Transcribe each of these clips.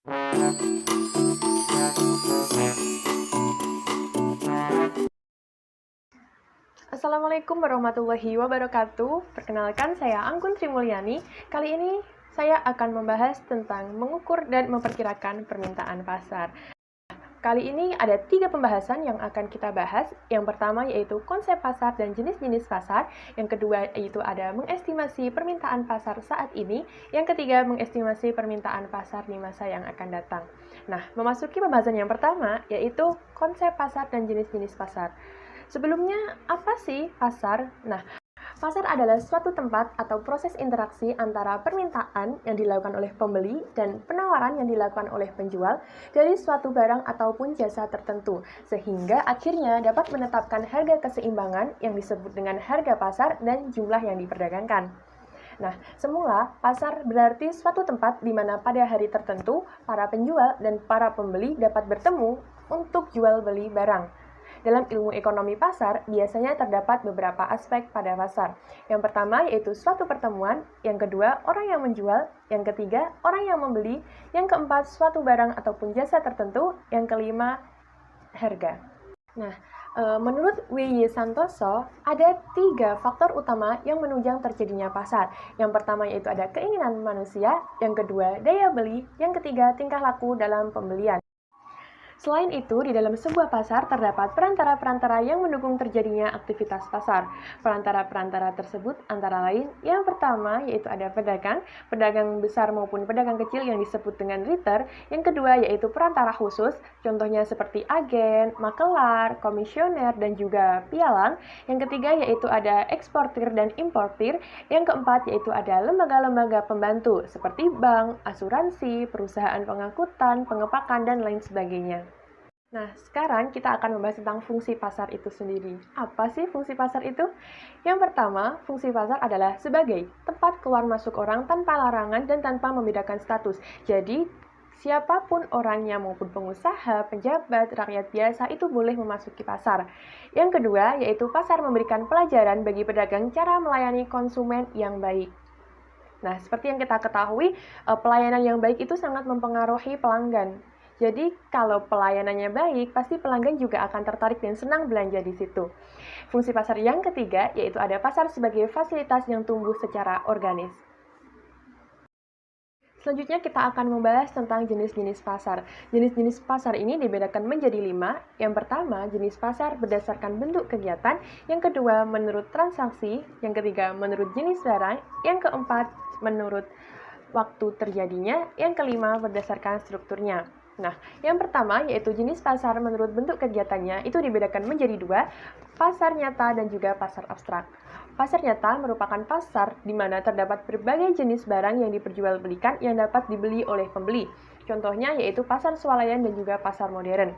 Assalamualaikum warahmatullahi wabarakatuh. Perkenalkan, saya Anggun Sri Mulyani. Kali ini saya akan membahas tentang mengukur dan memperkirakan permintaan pasar. Kali ini ada 3 pembahasan yang akan kita bahas. Yang pertama yaitu konsep pasar dan jenis-jenis pasar. Yang kedua yaitu ada mengestimasi permintaan pasar saat ini. Yang ketiga mengestimasi permintaan pasar di masa yang akan datang. Nah, memasuki pembahasan yang pertama yaitu konsep pasar dan jenis-jenis pasar. Sebelumnya, apa sih pasar? Nah, pasar adalah suatu tempat atau proses interaksi antara permintaan yang dilakukan oleh pembeli dan penawaran yang dilakukan oleh penjual dari suatu barang ataupun jasa tertentu, sehingga akhirnya dapat menetapkan harga keseimbangan yang disebut dengan harga pasar dan jumlah yang diperdagangkan. Nah, semula pasar berarti suatu tempat di mana pada hari tertentu para penjual dan para pembeli dapat bertemu untuk jual beli barang. Dalam ilmu ekonomi pasar, biasanya terdapat beberapa aspek pada pasar. Yang pertama yaitu suatu pertemuan, yang kedua orang yang menjual, yang ketiga orang yang membeli, yang keempat suatu barang ataupun jasa tertentu, yang kelima harga. Nah, menurut W.Y. Santoso, ada 3 faktor utama yang menunjang terjadinya pasar. Yang pertama yaitu ada keinginan manusia, yang kedua daya beli, yang ketiga tingkah laku dalam pembelian. Selain itu, di dalam sebuah pasar terdapat perantara-perantara yang mendukung terjadinya aktivitas pasar. Perantara-perantara tersebut antara lain, yang pertama yaitu ada pedagang besar maupun pedagang kecil yang disebut dengan retailer. Yang kedua yaitu perantara khusus, contohnya seperti agen, makelar, komisioner, dan juga pialang. Yang ketiga yaitu ada eksportir dan importir. Yang keempat yaitu ada lembaga-lembaga pembantu seperti bank, asuransi, perusahaan pengangkutan, pengepakan, dan lain sebagainya. Nah, sekarang kita akan membahas tentang fungsi pasar itu sendiri. Apa sih fungsi pasar itu? Yang pertama, fungsi pasar adalah sebagai tempat keluar masuk orang tanpa larangan dan tanpa membedakan status. Jadi, siapapun orangnya maupun pengusaha, pejabat, rakyat biasa itu boleh memasuki pasar. Yang kedua, yaitu pasar memberikan pelajaran bagi pedagang cara melayani konsumen yang baik. Nah, seperti yang kita ketahui, pelayanan yang baik itu sangat mempengaruhi pelanggan. Jadi, kalau pelayanannya baik, pasti pelanggan juga akan tertarik dan senang belanja di situ. Fungsi pasar yang ketiga, yaitu ada pasar sebagai fasilitas yang tumbuh secara organis. Selanjutnya kita akan membahas tentang jenis-jenis pasar. Jenis-jenis pasar ini dibedakan menjadi 5. Yang pertama, jenis pasar berdasarkan bentuk kegiatan. Yang kedua, menurut transaksi. Yang ketiga, menurut jenis barang. Yang keempat, menurut waktu terjadinya. Yang kelima, berdasarkan strukturnya. Nah, yang pertama yaitu jenis pasar menurut bentuk kegiatannya itu dibedakan menjadi 2, pasar nyata dan juga pasar abstrak. Pasar nyata merupakan pasar di mana terdapat berbagai jenis barang yang diperjualbelikan yang dapat dibeli oleh pembeli. Contohnya yaitu pasar swalayan dan juga pasar modern.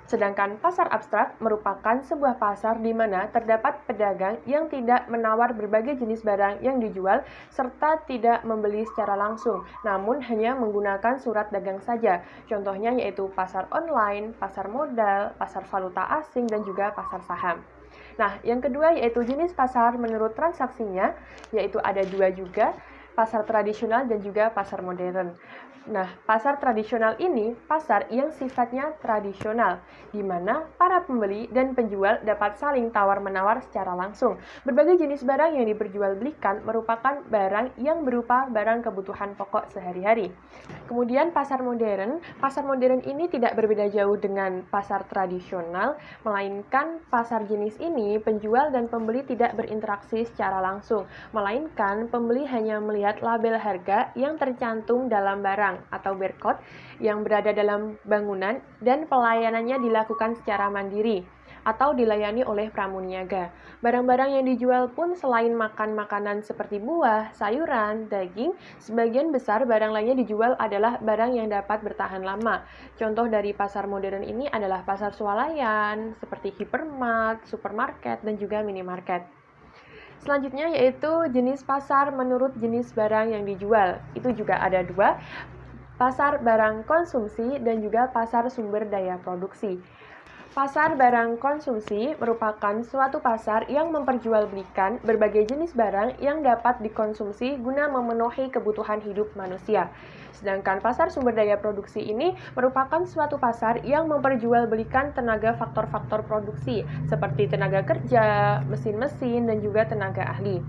Sedangkan pasar abstrak merupakan sebuah pasar di mana terdapat pedagang yang tidak menawar berbagai jenis barang yang dijual serta tidak membeli secara langsung, namun hanya menggunakan surat dagang saja. Contohnya yaitu pasar online, pasar modal, pasar valuta asing, dan juga pasar saham. Nah, yang kedua yaitu jenis pasar menurut transaksinya, yaitu ada 2 juga, pasar tradisional dan juga pasar modern. Nah, pasar tradisional ini pasar yang sifatnya tradisional, di mana para pembeli dan penjual dapat saling tawar-menawar secara langsung. Berbagai jenis barang yang diperjualbelikan merupakan barang yang berupa barang kebutuhan pokok sehari-hari. Kemudian pasar modern ini tidak berbeda jauh dengan pasar tradisional, melainkan pasar jenis ini penjual dan pembeli tidak berinteraksi secara langsung, melainkan pembeli hanya melihat label harga yang tercantum dalam barang atau barcode yang berada dalam bangunan dan pelayanannya dilakukan secara mandiri atau dilayani oleh pramuniaga. Barang-barang yang dijual pun selain makan makanan seperti buah, sayuran, daging, sebagian besar barang lainnya dijual adalah barang yang dapat bertahan lama. Contoh dari pasar modern ini adalah pasar swalayan, seperti hypermart, supermarket, dan juga minimarket. Selanjutnya yaitu jenis pasar menurut jenis barang yang dijual. Itu juga ada 2, pasar barang konsumsi dan juga pasar sumber daya produksi. Pasar barang konsumsi merupakan suatu pasar yang memperjualbelikan berbagai jenis barang yang dapat dikonsumsi guna memenuhi kebutuhan hidup manusia. Sedangkan pasar sumber daya produksi ini merupakan suatu pasar yang memperjualbelikan tenaga faktor-faktor produksi seperti tenaga kerja, mesin-mesin, dan juga tenaga ahli.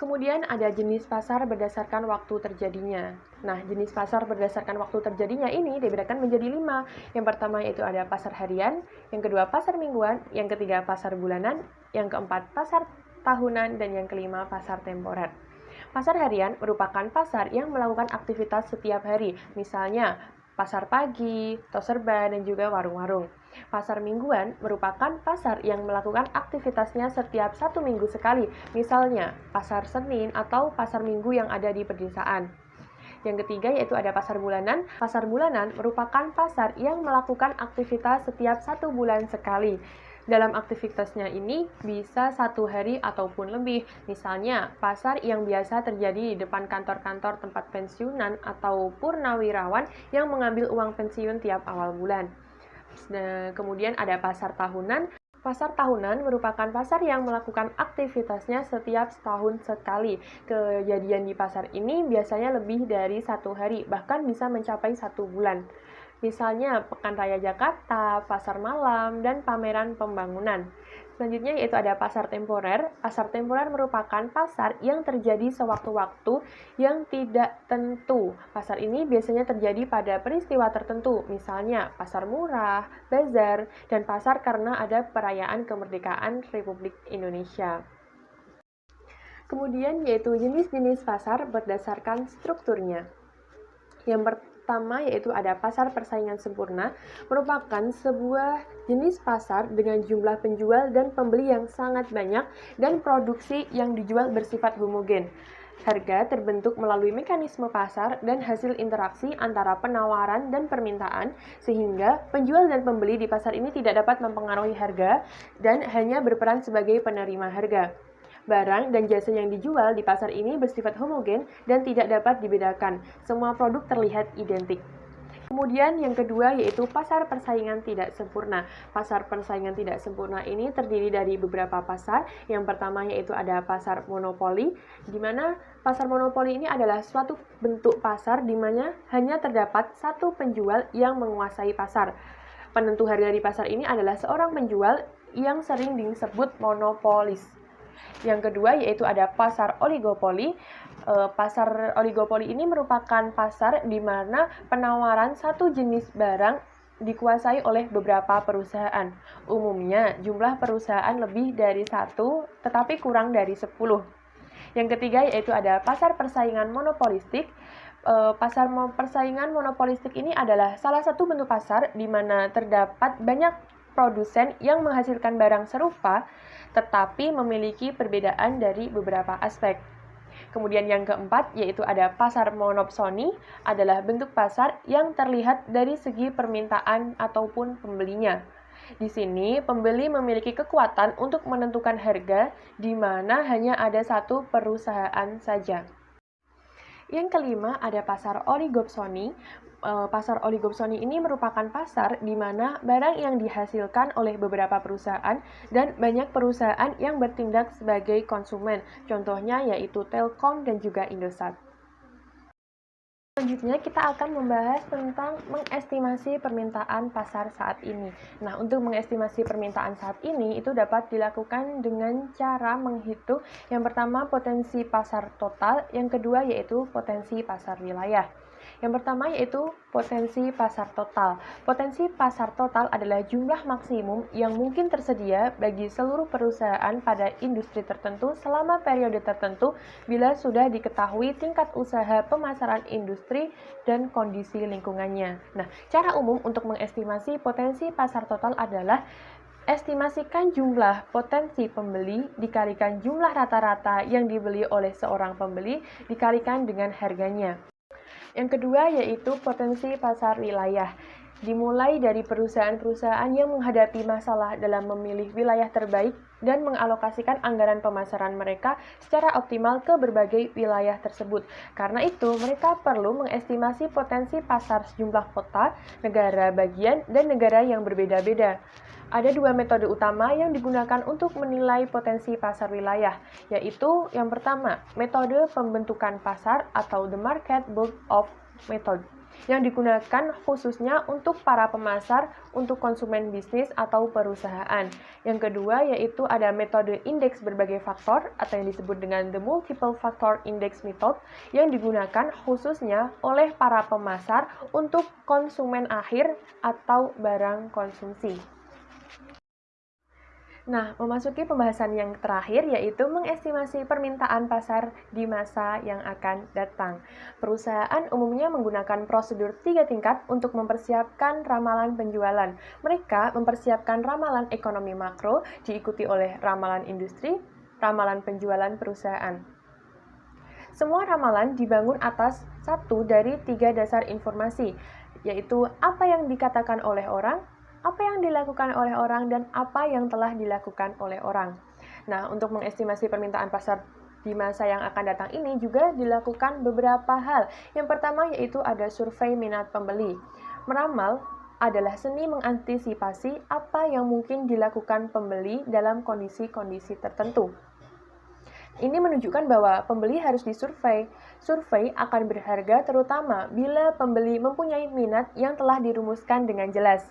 Kemudian ada jenis pasar berdasarkan waktu terjadinya. Nah, jenis pasar berdasarkan waktu terjadinya ini dibedakan menjadi 5. Yang pertama yaitu ada pasar harian, yang kedua pasar mingguan, yang ketiga pasar bulanan, yang keempat pasar tahunan, dan yang kelima pasar temporer. Pasar harian merupakan pasar yang melakukan aktivitas setiap hari, misalnya pasar pagi, tos serba, dan juga warung-warung. Pasar mingguan merupakan pasar yang melakukan aktivitasnya setiap 1 minggu sekali, misalnya pasar Senin atau pasar minggu yang ada di pedesaan. Yang ketiga yaitu ada pasar bulanan. Pasar bulanan merupakan pasar yang melakukan aktivitas setiap 1 bulan sekali. Dalam aktivitasnya ini bisa 1 hari ataupun lebih. Misalnya, pasar yang biasa terjadi di depan kantor-kantor tempat pensiunan atau purnawirawan yang mengambil uang pensiun tiap awal bulan. Nah, kemudian ada pasar tahunan. Pasar tahunan merupakan pasar yang melakukan aktivitasnya setiap setahun sekali. Kejadian di pasar ini biasanya lebih dari 1 hari, bahkan bisa mencapai 1 bulan. Misalnya Pekan Raya Jakarta, pasar malam, dan pameran pembangunan. Selanjutnya yaitu ada pasar temporer. Pasar temporer merupakan pasar yang terjadi sewaktu-waktu yang tidak tentu. Pasar ini biasanya terjadi pada peristiwa tertentu, misalnya pasar murah, bazar, dan pasar karena ada perayaan kemerdekaan Republik Indonesia. Kemudian yaitu jenis-jenis pasar berdasarkan strukturnya. Yang pertama yaitu ada pasar persaingan sempurna, merupakan sebuah jenis pasar dengan jumlah penjual dan pembeli yang sangat banyak dan produksi yang dijual bersifat homogen. Harga terbentuk melalui mekanisme pasar dan hasil interaksi antara penawaran dan permintaan, sehingga penjual dan pembeli di pasar ini tidak dapat mempengaruhi harga dan hanya berperan sebagai penerima harga. Barang dan jasa yang dijual di pasar ini bersifat homogen dan tidak dapat dibedakan. Semua produk terlihat identik. Kemudian yang kedua yaitu pasar persaingan tidak sempurna. Pasar persaingan tidak sempurna ini terdiri dari beberapa pasar. Yang pertama yaitu ada pasar monopoli, di mana pasar monopoli ini adalah suatu bentuk pasar di mana hanya terdapat satu penjual yang menguasai pasar. Penentu harga di pasar ini adalah seorang penjual yang sering disebut monopolis. Yang kedua yaitu ada pasar oligopoli. Pasar oligopoli ini merupakan pasar di mana penawaran satu jenis barang dikuasai oleh beberapa perusahaan. Umumnya jumlah perusahaan lebih dari 1, tetapi kurang dari 10. Yang ketiga yaitu ada pasar persaingan monopolistik. Pasar persaingan monopolistik ini adalah salah satu bentuk pasar di mana terdapat banyak produsen yang menghasilkan barang serupa tetapi memiliki perbedaan dari beberapa aspek. Kemudian yang keempat yaitu ada pasar monopsoni, adalah bentuk pasar yang terlihat dari segi permintaan ataupun pembelinya. Di sini pembeli memiliki kekuatan untuk menentukan harga di mana hanya ada satu perusahaan saja. Yang kelima ada pasar oligopsoni. Pasar oligopsoni ini merupakan pasar di mana barang yang dihasilkan oleh beberapa perusahaan dan banyak perusahaan yang bertindak sebagai konsumen. Contohnya yaitu Telkom dan juga Indosat. Selanjutnya kita akan membahas tentang mengestimasi permintaan pasar saat ini. Nah, untuk mengestimasi permintaan saat ini itu dapat dilakukan dengan cara menghitung yang pertama potensi pasar total, yang kedua yaitu potensi pasar wilayah. Yang pertama yaitu potensi pasar total. Potensi pasar total adalah jumlah maksimum yang mungkin tersedia bagi seluruh perusahaan pada industri tertentu selama periode tertentu bila sudah diketahui tingkat usaha pemasaran industri dan kondisi lingkungannya. Nah, cara umum untuk mengestimasi potensi pasar total adalah estimasikan jumlah potensi pembeli dikalikan jumlah rata-rata yang dibeli oleh seorang pembeli dikalikan dengan harganya. Yang kedua yaitu potensi pasar wilayah. dimulai dari perusahaan-perusahaan yang menghadapi masalah dalam memilih wilayah terbaik dan mengalokasikan anggaran pemasaran mereka secara optimal ke berbagai wilayah tersebut. Karena itu, mereka perlu mengestimasi potensi pasar sejumlah kota, negara bagian, dan negara yang berbeda-beda. Ada dua metode utama yang digunakan untuk menilai potensi pasar wilayah, yaitu yang pertama, metode pembentukan pasar atau the market build-up method, yang digunakan khususnya untuk para pemasar, untuk konsumen bisnis atau perusahaan. Yang kedua yaitu ada metode indeks berbagai faktor atau yang disebut dengan the multiple factor index method, yang digunakan khususnya oleh para pemasar untuk konsumen akhir atau barang konsumsi. Nah, memasuki pembahasan yang terakhir yaitu mengestimasi permintaan pasar di masa yang akan datang. Perusahaan umumnya menggunakan prosedur 3 tingkat untuk mempersiapkan ramalan penjualan. Mereka mempersiapkan ramalan ekonomi makro, diikuti oleh ramalan industri, ramalan penjualan perusahaan. Semua ramalan dibangun atas satu dari 3 dasar informasi, yaitu apa yang dikatakan oleh orang, apa yang dilakukan oleh orang, dan apa yang telah dilakukan oleh orang. Nah, untuk mengestimasi permintaan pasar di masa yang akan datang ini juga dilakukan beberapa hal. Yang pertama yaitu ada survei minat pembeli. Meramal adalah seni mengantisipasi apa yang mungkin dilakukan pembeli dalam kondisi-kondisi tertentu. Ini menunjukkan bahwa pembeli harus disurvei. Survei akan berharga terutama bila pembeli mempunyai minat yang telah dirumuskan dengan jelas,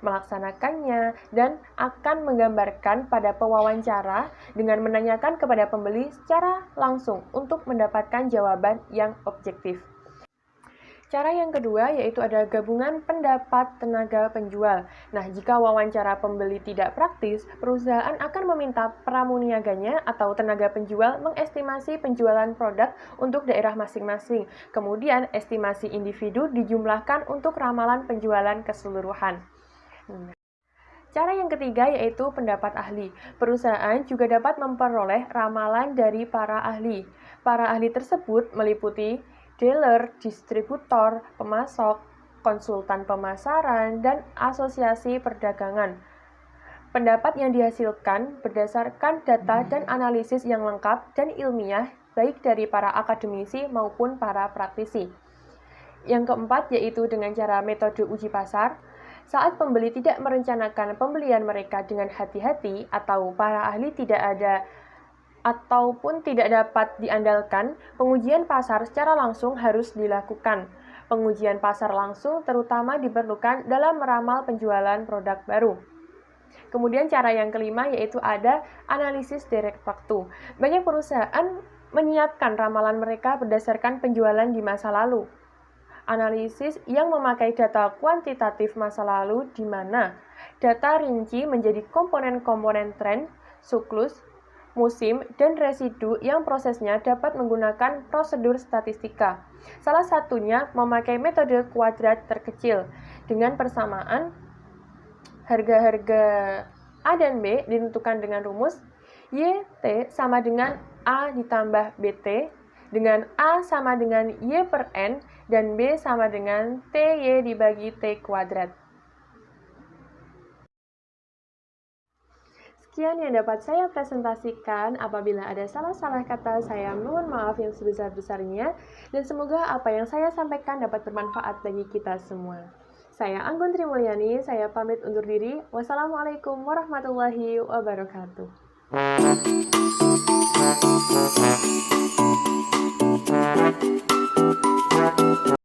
melaksanakannya, dan akan menggambarkan pada pewawancara dengan menanyakan kepada pembeli secara langsung untuk mendapatkan jawaban yang objektif. Cara yang kedua yaitu ada gabungan pendapat tenaga penjual. Nah, jika wawancara pembeli tidak praktis, perusahaan akan meminta pramuniaganya atau tenaga penjual mengestimasi penjualan produk untuk daerah masing-masing. Kemudian, estimasi individu dijumlahkan untuk ramalan penjualan keseluruhan. Cara yang ketiga yaitu pendapat ahli. Perusahaan juga dapat memperoleh ramalan dari para ahli. Para ahli tersebut meliputi dealer, distributor, pemasok, konsultan pemasaran, dan asosiasi perdagangan. Pendapat yang dihasilkan berdasarkan data dan analisis yang lengkap dan ilmiah, baik dari para akademisi maupun para praktisi. Yang keempat yaitu dengan cara metode uji pasar. Saat pembeli tidak merencanakan pembelian mereka dengan hati-hati atau para ahli tidak ada ataupun tidak dapat diandalkan, pengujian pasar secara langsung harus dilakukan. Pengujian pasar langsung terutama diperlukan dalam meramal penjualan produk baru. Kemudian cara yang kelima yaitu ada analisis direct waktu. Banyak perusahaan menyiapkan ramalan mereka berdasarkan penjualan di masa lalu. Analisis yang memakai data kuantitatif masa lalu di mana data rinci menjadi komponen-komponen tren, siklus, musim, dan residu yang prosesnya dapat menggunakan prosedur statistika. Salah satunya memakai metode kuadrat terkecil dengan persamaan harga-harga A dan B ditentukan dengan rumus YT sama dengan A ditambah BT, dengan A sama dengan Y per N, dan B sama dengan TY dibagi T kuadrat. Sekian yang dapat saya presentasikan. Apabila ada salah-salah kata, saya mohon maaf yang sebesar-besarnya, dan semoga apa yang saya sampaikan dapat bermanfaat bagi kita semua. Saya Anggun Trimulyani, saya pamit undur diri. Wassalamualaikum warahmatullahi wabarakatuh.